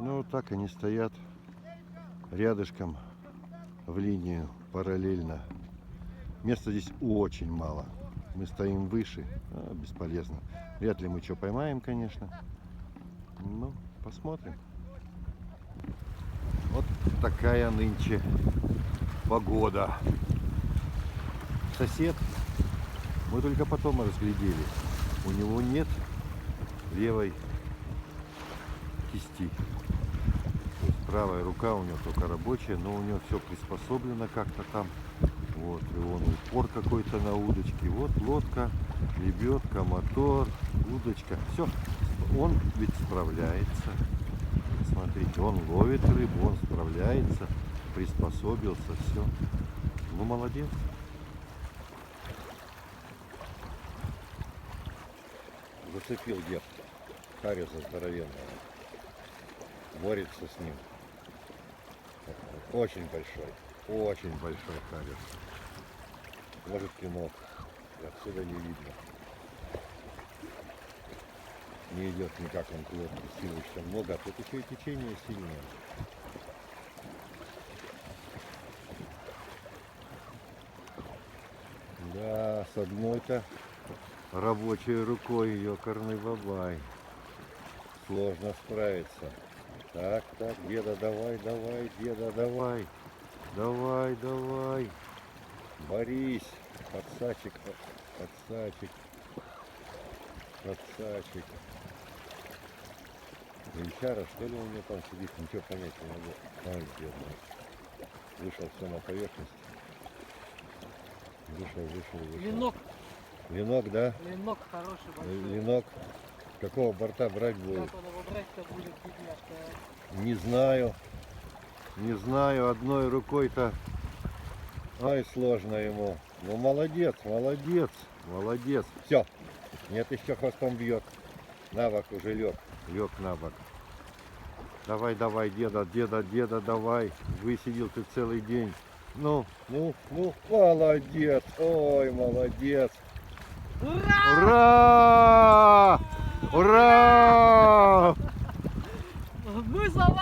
Ну, вот так они стоят рядышком в линию параллельно. Места здесь очень мало. Мы стоим выше, бесполезно. Вряд ли мы что поймаем, конечно. Ну, посмотрим. Вот такая нынче погода. Сосед, мы только потом разглядели. У него нет левой кисти. То есть правая рука у него только рабочая, но у него все приспособлено как-то там. Вот, и он упор какой-то на удочке. Вот лодка, лебедка, мотор, удочка. Все, он ведь справляется. Смотрите, он ловит рыбу, он справляется, приспособился, все. Ну, молодец. Зацепил дед хариуса здоровенного. Борется с ним. Очень большой хариус. Может, кино. Отсюда не видно. Не идет никак, он плотно, силы еще много, а тут еще и течение сильное. Да, с одной-то рабочей рукой ёкарный бабай. Сложно справиться. Так, деда, давай, деда, давай. Давай. Борись. Подсачек. Гончара, что ли, у меня там сидит, ничего понять не могу. Ай, бедный. Вышел все на поверхность. Вышел. Ленок. Ленок, да? Ленок хороший, большой. Ленок. С какого борта брать будет? Как он его брать-то будет, бедняжка? Не знаю, одной рукой-то. Ай, сложно ему. Ну, молодец. Все. Нет, еще хвостом бьет. На бок уже лег на бок. Давай, деда, давай. Высидел ты целый день. Ну, молодец. Ой, молодец. Ура! Ура! Мы за вас!